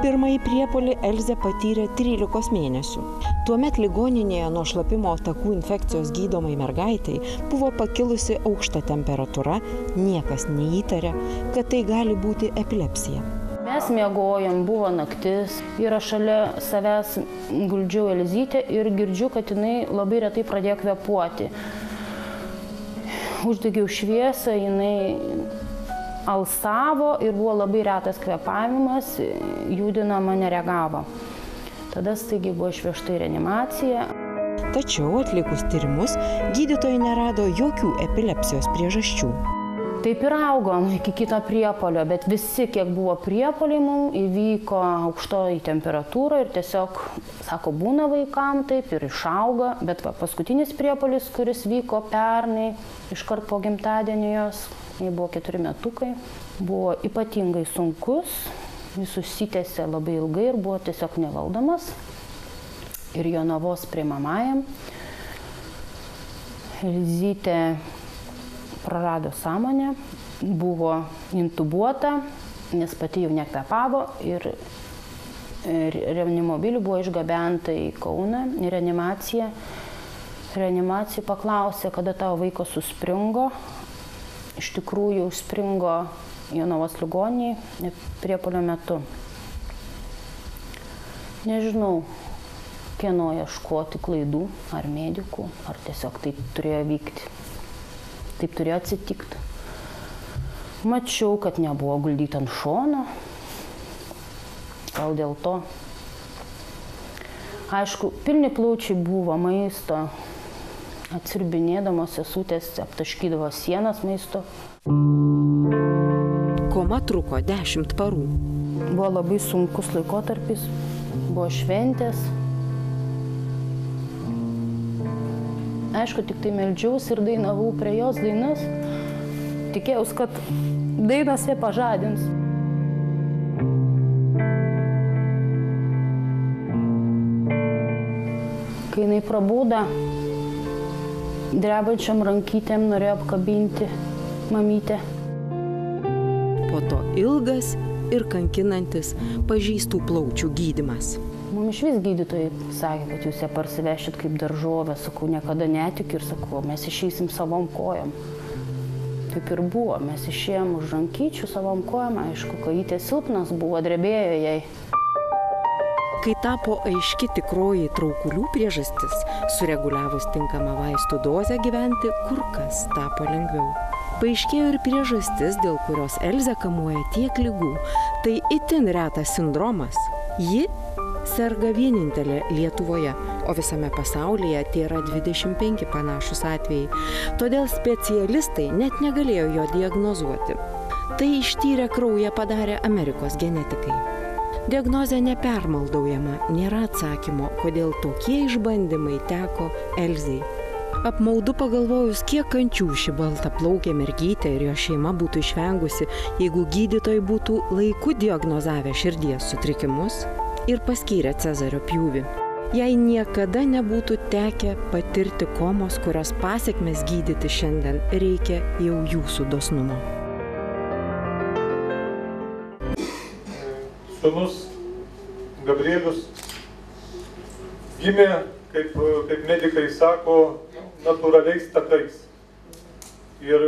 Pirmąjį priepuolį Elzė patyrė 13 mėnesių. Tuomet ligoninėje nuo šlapimo takų infekcijos gydomai mergaitai buvo pakilusi aukšta temperatūra, niekas neįtarė, kad tai gali būti epilepsija. Mes miegojom, buvo naktis ir aš šalia savęs guldžiau Elzytę ir girdžiu, kad jinai labai retai pradėjo kvėpuoti. Uždegiau šviesą, jinai alsavo ir buvo labai retas kvėpavimas, judinama nereagavo. Tada staigiai buvo išvežta į reanimaciją. Tačiau atlikus tyrimus, gydytojai nerado jokių epilepsijos priežasčių. Taip ir augom iki kito priepuolio, bet visi, kiek buvo priepuoliai, mums įvyko aukštoji temperatūra ir tiesiog, sako, būna vaikam taip ir išauga, bet paskutinis priepuolis, kuris vyko pernai, iškart po gimtadienio jos, jai buvo 4 metukai, buvo ypatingai sunkus, jis susitęsė labai ilgai ir buvo tiesiog nevaldomas. Ir Jonavos priimamajam Elzytė prarado sąmonę, buvo intubuota, nes pati jau nekvepavo ir reanimobiliu buvo išgabenta į Kauną, į reanimaciją. Reanimacija paklausė, kada tavo vaikas suspringo. Iš tikrųjų, springo Jonavos ligoninėje priepuolio metu. Nežinau, kieno ieškoti klaidų, ar medikų, ar tiesiog taip turėjo vykti. Taip turėjo atsitikti. Mačiau, kad nebuvo guldyti ant šono. Gal dėl to. Aišku, pilni plaučiai buvo maisto. Atsirbinėdamos sesutės aptaškydavo sienas maisto. Koma truko 10 parų. Buvo labai sunkus laikotarpis, buvo šventės. Aišku, tik tai meldžiausi ir dainavau prie jos dainas. Tikėjausi, kad dainas ją pažadins. Kai jinai prabudo, drebančiam rankytėm norėjo apkabinti mamytę. Po to ilgas ir kankinantis pažeistų plaučių gydymas. Mums išvis gydytojai sakė, kad jūs ją parsivešit kaip daržovę. Sakau, niekada netikiu ir sakau, mes išeisim savom kojom. Taip ir buvo, mes išėjom už rankyčių savom kojom, aišku, kojytė silpnas buvo, drebėjo jai. Kai tapo aiški tikroji traukulių priežastis, sureguliavus tinkamą vaistų dozę gyventi, kur kas tapo lengviau. Paaiškėjo ir priežastis, dėl kurios Elzę kamuoja tiek ligų. Tai itin retas sindromas. Ji serga vienintelė Lietuvoje, o visame pasaulyje tėra 25 panašus atvejai. Todėl specialistai net negalėjo jo diagnozuoti. Tai ištyrę kraują padarė Amerikos genetikai. Diagnozė nepermaldaujama, nėra atsakymo, kodėl tokie išbandymai teko Elzei. Apmaudu pagalvojus, kiek kančių ši baltaplaukė mergytė ir jo šeima būtų išvengusi, jeigu gydytojai būtų laiku diagnozavę širdies sutrikimus ir paskyrę Cezario pjūvį. Jei niekada nebūtų tekę patirti komos, kurios pasekmes gydyti šiandien, reikia jau jūsų dosnumo. Sūnus Gabrielius gimė, kaip medikai sako, natūraliais takais. Ir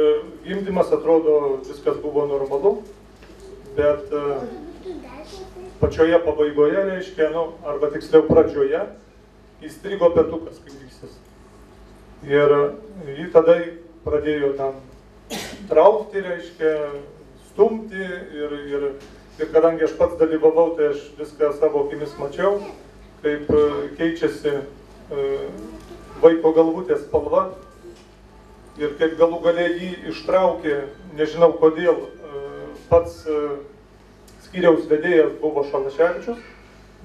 gimdymas, atrodo, viskas buvo normalu, bet pačioje pabaigoje, reiškia, arba tiksliau pradžioje, įstrigo petukas kairys. Ir jį tada pradėjo ten traukti, reiškia, stumti ir kadangi aš pats dalyvavau, tai aš viską savo akimis mačiau, kaip keičiasi vaiko galvutės spalva ir kaip galų gale jį ištraukė, nežinau kodėl, pats skyriaus vedėjas buvo Šalaševičius,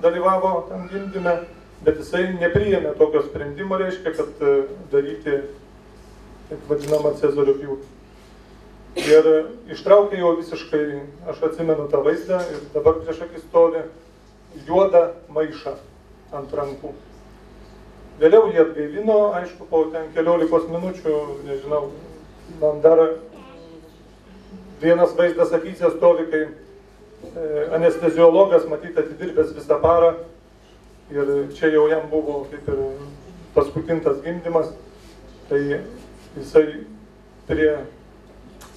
dalyvavo tam gimdyme, bet jisai nepriėmė tokio sprendimo, reiškia, kad daryti, taip vadinamą Cezario pjūvį. Ir ištraukė jau visiškai, aš atsimenu tą vaizdą ir dabar prieš akis stovi juodą maišą ant rankų. Vėliau jie atgaivino, aišku, po ten 15 minučių, nežinau, man dar vienas vaizdas akyse stovi, kai anesteziologas, matyt, atidirbęs visą parą ir čia jau jam buvo kaip ir paskutintas gimdymas, tai jisai prie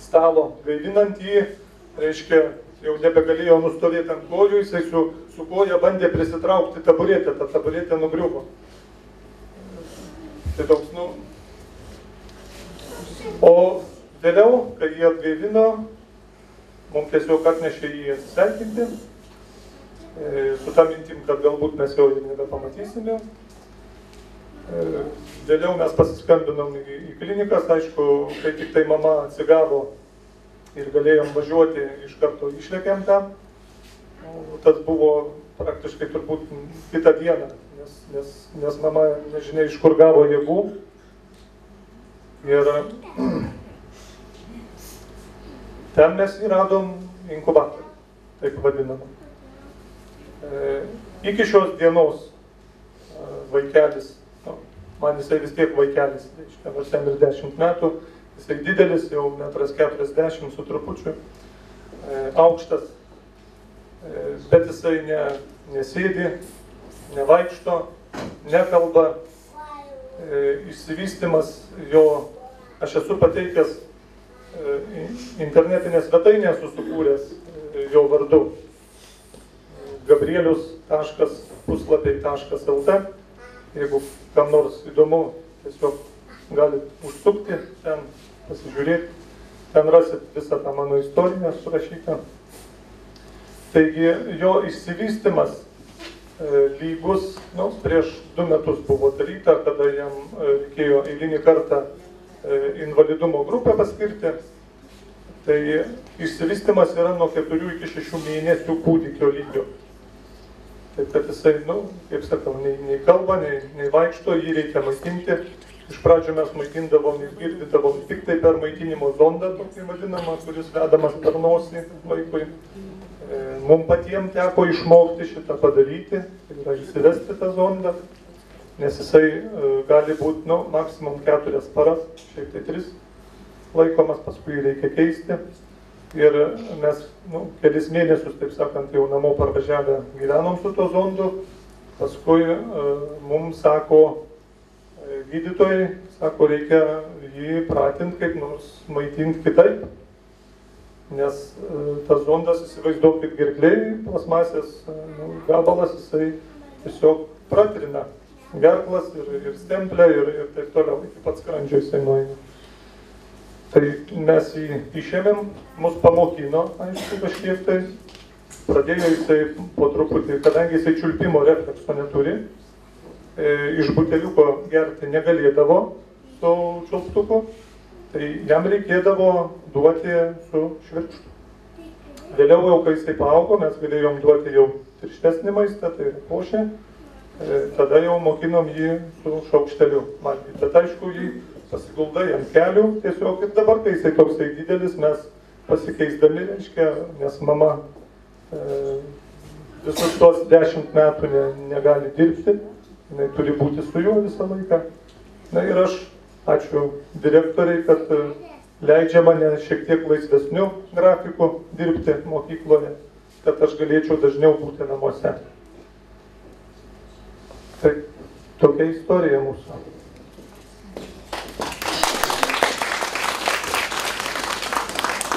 stalo gaivinant jį, reiškia, jau nebegalėjo nustovėti ant kojų, jisai su koja bandė prisitraukti taburetę, ta taburetė nugriuvo. Tai toks, O vėliau, kai jį atgaivino, mums tiesiog atnešė jį atsisveikinti, su tą mintim, kad galbūt mes jau nebepamatysime. Vėliau mes pasiskambinom į klinikas, aišku, kai tik tai mama atsigavo ir galėjom važiuoti, iš karto išlėkėm ten. Tas buvo praktiškai turbūt kitą dieną, nes mama nežinia iš kur gavo jėgų. Ir ten mes jį radom inkubatorių, taip vadinamą. Iki šios dienos vaikelis, man jisai vis tiek vaikelis, reiškia, nors jam ir 10 metų, Jisai didelis, jau 1,40 m su trupučiu, aukštas, bet jisai nesėdi, nevaikšto, nekalba. Išsivystymas jo, aš esu pateikęs internetinę svetainę, sukūręs jo vardu gabrielius.puslapiai.lt. Jeigu kam nors įdomu, tiesiog galite užsukti ten, pasižiūrėti, ten rasit visą tą mano istoriją surašytą. Taigi jo išsivystymas lygus, prieš 2 metus buvo daryta, kada jam reikėjo eilinį kartą invalidumo grupę paskirti. Tai išsivystymas yra nuo 4 iki 6 mėnesių kūdikio lygio. Taip kad jisai, kaip sakau, nei kalba, nei vaikšto, jį reikia maitinti. Iš pradžių mes maitindavom ir girdydavom tik tai per maitinimo zondą, tokį vadinamą, kuris vedamas per nosį vaikui. Mums patiems teko išmokti šitą padaryti, tai yra įsivesti tą zondą, nes jisai gali būti, maksimum 4 paras, šiaip tai 3 laikomas, paskui reikia keisti. Ir mes kelis mėnesius, taip sakant, jau namo parvažiavę gyvenom su to zondu, paskui mums sako gydytojai, sako, reikia jį pratinti, kaip nors maitinti kitaip. Nes tas zondas, įsivaizduokit, gerkliai, plasmasės gabalas, jisai tiesiog pratrina gerklas ir stemplę ir taip toliau, iki pat skrandžio jisai nueina. Tai mes jį išėmėm, mus pamokino, aišku, kažkiek tai, pradėjo jisai po truputį, kadangi jisai čiulpimo reflekso neturi, iš buteliuko gerti negalėdavo su čiulptuku, tai jam reikėdavo duoti su švirkštu. Vėliau jau, kai jisai paaugo, mes galėjom duoti jau tirštesnį maistą, tai yra košę, tada jau mokinom jį su šaukšteliu valgyti. Bet aišku, jį pasiguldai ant kelių tiesiog ir dabar, kai jisai toksai didelis, mes pasikeisdami, reiškia, nes mama visus tos 10 metų negali dirbti, jinai turi būti su juo visą laiką. Na ir aš ačiū direktoriai, kad leidžia mane šiek tiek laisvesniu grafiku dirbti mokykloje, kad aš galėčiau dažniau būti namuose. Tai tokia istorija mūsų.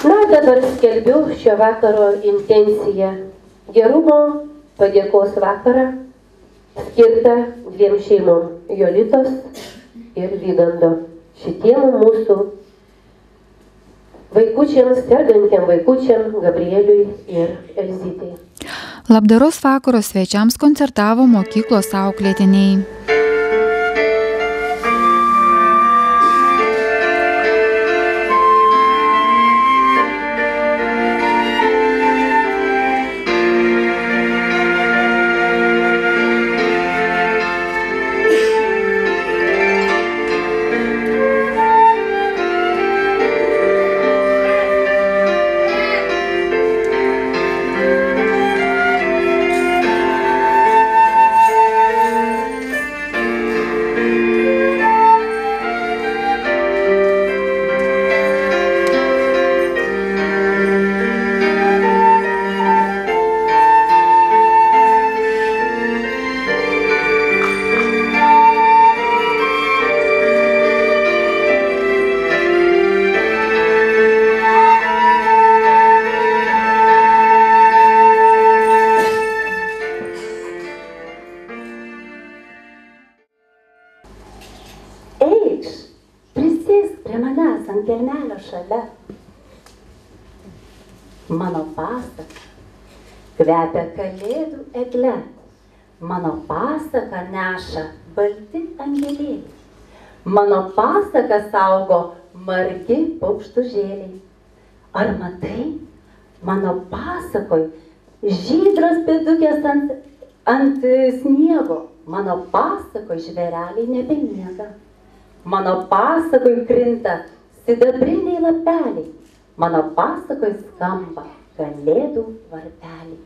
Na, dabar skelbiu šio vakaro intenciją. Gerumo padėkos vakarą skirtą 2 šeimom - Jolitos ir Vygando. Šitiem mūsų vaikučiams, sergantiem vaikučiam, Gabrieliui ir Elzytei. Labdaros vakaro svečiams koncertavo mokyklos auklėtiniai. Šalia. Mano pasaka kvepia kalėdų egle, mano pasaka neša balti angelėliai, mano pasaka saugo margi paukštužėliai. Ar matai, mano pasakoj žydros pėdukės ant sniego, mano pasakoj žvėreliai nebemiega, mano pasakoj krinta sidabriniai lapeliai, mano pasakoj skamba kalėdų varpeliai.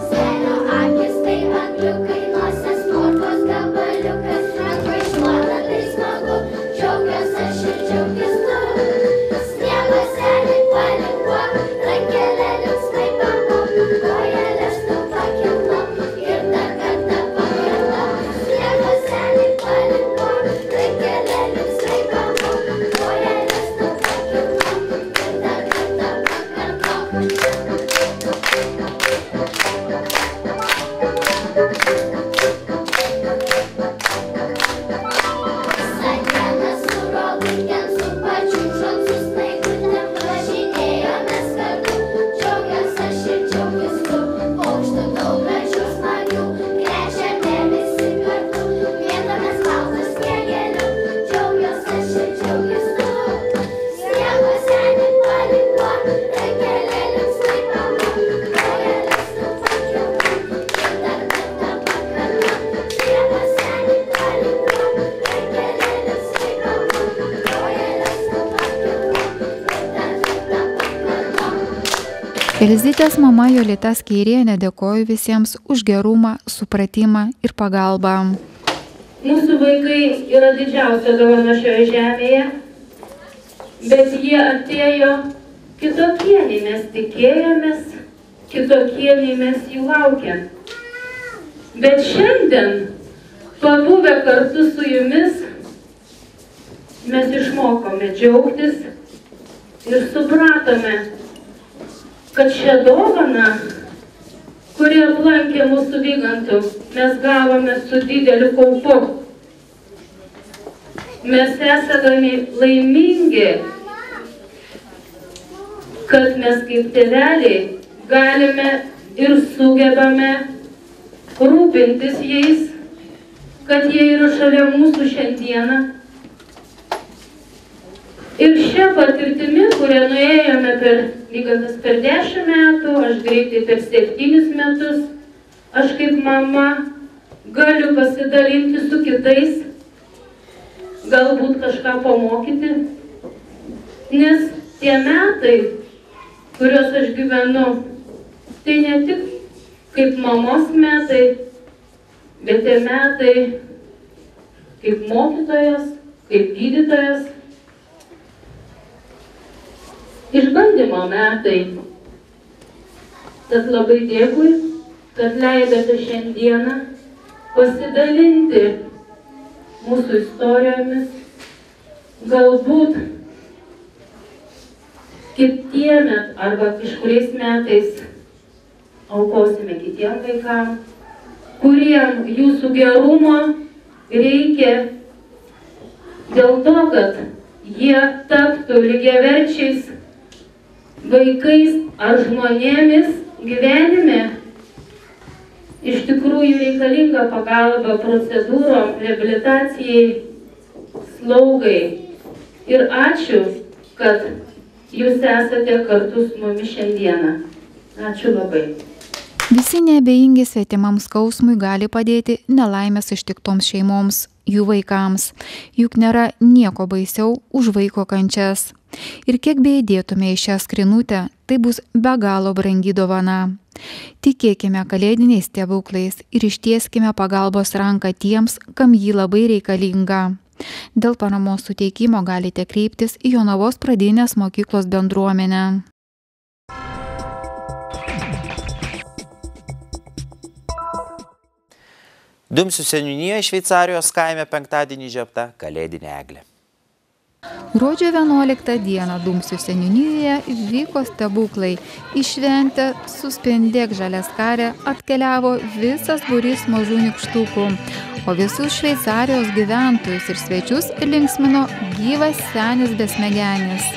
Senio akis tai angliukai, nosies morkos gabaliukas, Elzytės mama Jolita Skeirienė dėkoju visiems už gerumą, supratimą ir pagalbą. Mūsų vaikai yra didžiausia dovana šioje žemėje, bet jie atėjo kitokie, nei mes tikėjomės, kitokie, nei mes jų laukiam. Bet šiandien, pabuvę kartu su jumis, mes išmokome džiaugtis ir supratome, kad šią dovaną, kuri aplankė mūsų Vygantų, mes gavome su dideliu kaupu. Mes esame laimingi, kad mes kaip tėveliai galime ir sugebame rūpintis jais, kad jie yra šalia mūsų šiandieną. Ir šią patirtimį, kurią nuėjome Vygantas per 10 metų, aš greitai per 7 metus, aš kaip mama galiu pasidalinti su kitais, galbūt kažką pamokyti, nes tie metai, kuriuos aš gyvenu, tai ne tik kaip mamos metai, bet tie metai kaip mokytojas, kaip gydytojas, išbandymo metai. Tad labai dėkui, kad leidote šiandieną pasidalinti mūsų istorijomis. Galbūt kitiemet arba kažkuriais metais aukosime kitiem vaikam, kuriem jūsų gerumo reikia dėl to, kad jie taptų lygiaverčiais vaikais ar žmonėmis gyvenime. Iš tikrųjų reikalinga pagalba procedūrom, reabilitacijai, slaugai. Ir ačiū, kad jūs esate kartu su mumis šiandieną. Ačiū labai. Visi neabejingi svetimam skausmui gali padėti nelaimės ištiktoms šeimoms, jų vaikams. Juk nėra nieko baisiau už vaiko kančias. Ir kiek beįdėtume į šią skrinutę, tai bus be galo brangi dovana. Tikėkime kalėdiniais stebuklais ir ištieskime pagalbos ranką tiems, kam jį labai reikalinga. Dėl paramos suteikimo galite kreiptis į Jonavos pradinės mokyklos bendruomenę. Dumsių seniūnijoje Šveicarijos kaime penktadienį įžiebta kalėdinė eglė. Gruodžio 11 dieną Dumsių seniūnijoje vyko stebuklai. Į šventę Suspindėk Žaliaskarę atkeliavo visas būrys mažų nykštukų, o visus Šveicarijos gyventojus ir svečius linksmino gyvas senis besmegenis.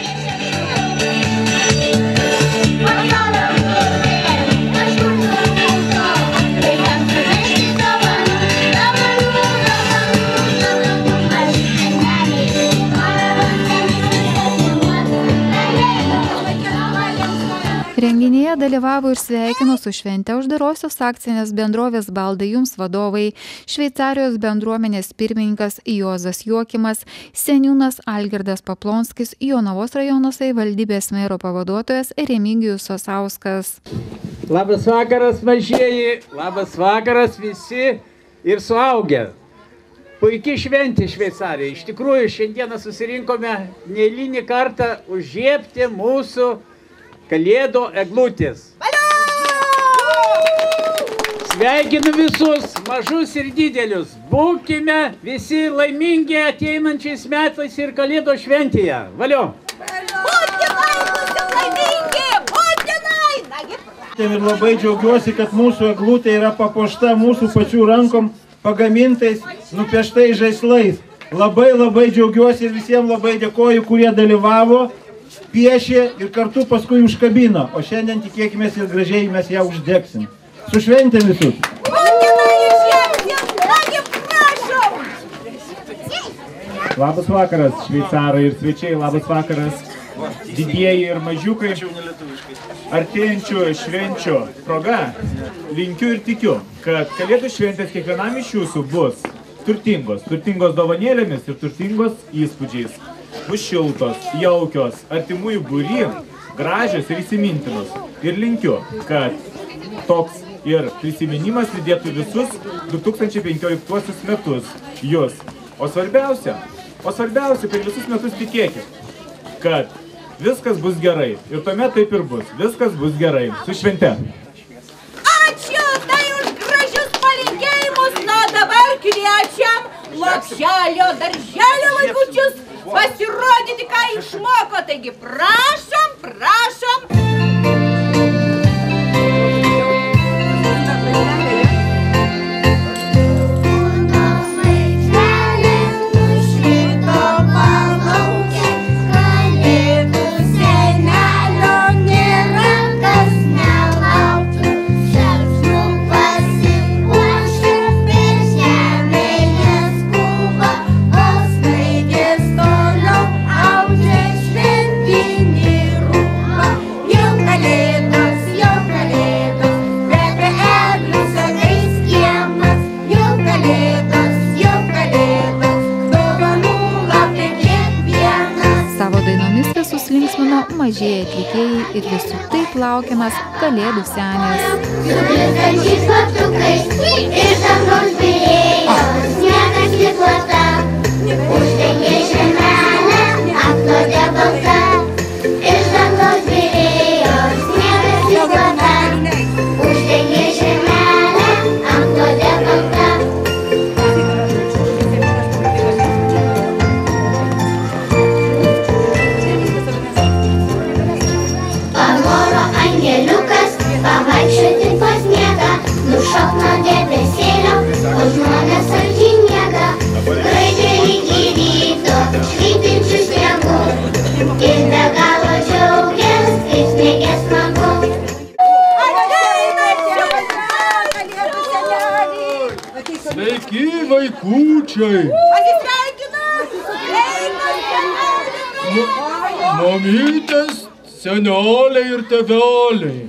Renginyje dalyvavo ir sveikino su švente uždarosios akcinės bendrovės Baldai Jums vadovai, Šveicarijos bendruomenės pirmininkas Juozas Jokimas, seniūnas Algirdas Paplonskis, Jonavos rajono savivaldybės mero pavaduotojas Remigijus Sosauskas. Labas vakaras, mažieji, labas vakaras visi ir suaugę. Puikiai šventė Šveicarijai. Iš tikrųjų, šiandieną susirinkome neeilinį kartą užžiebti mūsų Kalėdų eglutės. Sveikinu visus, mažus ir didelius. Būkime visi laimingi ateinančiais metais ir Kalėdų šventėje. Valio! Ir labai džiaugiuosi, kad mūsų eglutė yra papuošta mūsų pačių rankom pagamintais, nupieštais žaislais. Labai džiaugiuosi ir visiems labai dėkoju, kurie dalyvavo, piešė ir kartu paskui užkabino. O šiandien tikėkime ir gražiai mes ją uždegsim. Su šventėm visus! Labas vakaras, šveicarai ir svečiai, labas vakaras, didieji ir mažiukai. Artėjančių švenčių proga linkiu ir tikiu, kad Kalėdų šventės kiekvienam iš jūsų bus turtingos dovanėlėmis ir turtingos įspūdžiais. Bus šiltos, jaukios, artimųjų būry, gražios ir įsimintinos. ir linkiu, kad toks ir prisiminimas lydėtų visus 2015 metus jūs. O svarbiausia, per visus metus tikėkit, kad viskas bus gerai. Ir tuomet taip ir bus. Viskas bus gerai. Su švente. Ačiū tai už gražius palinkėjimus. Na, dabar kviečiam Lopšelio darželio vaikučius pasirodyti, ką išmoko. Taigi prašom, prašom. Mažieji atlikėjai ir visų taip laukiamas Kalėdų senis. Su blizgančiais plaktukais iš dangaus byrėjo sniegas liklota, uždengė žemelę, apklodė balta. Iš dangaus byrėjo sniegas liklota, uždengė žemelę, apklodė balta. Pavaikščioti po sniegą, nušok nuo debesėlio, o žmonės saldžiai miega. Graidė lygi ryto, švytinčių sniegų, ir be galo džiaugias, kaip sniege smagu. Sveiki, vaikučiai! Mamytės, senoliai ir tėveliai.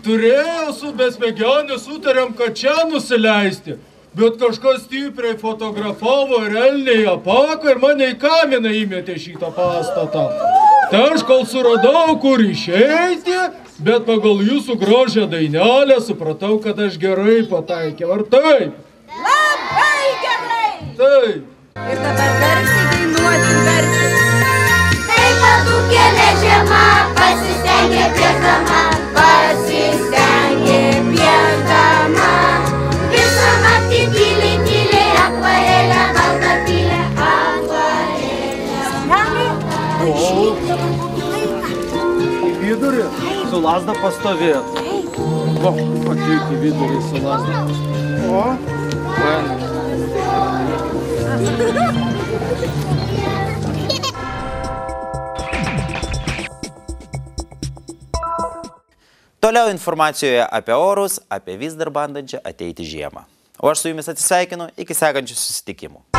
Turėjau su besmegeniu, sutarėm, kad čia nusileisti, bet kažkas stipriai fotografavo ir elniai apako ir mane į kaminą įmetė šitą pastatą. Tai aš kol suradau, kur išeiti, bet pagal jūsų grožią dainelę supratau, kad aš gerai pataikiau. Ar taip? Labai gerai! Taip. Ir dabar garsiai dainuosim garsiai. Taip padūkė leidžiama, pasistengė piešdama, pasistengė piešdama. Visą naktį tyliai, tyliai, akvarelę, baltą pylę, Į vidurį su lazda pastovėt. O, ateik į vidurį su lazda. O, paėmė. Toliau informacijoje apie orus, apie vis dar bandančią ateiti žiemą. O aš su jumis atsisveikinu iki sekančių susitikimų.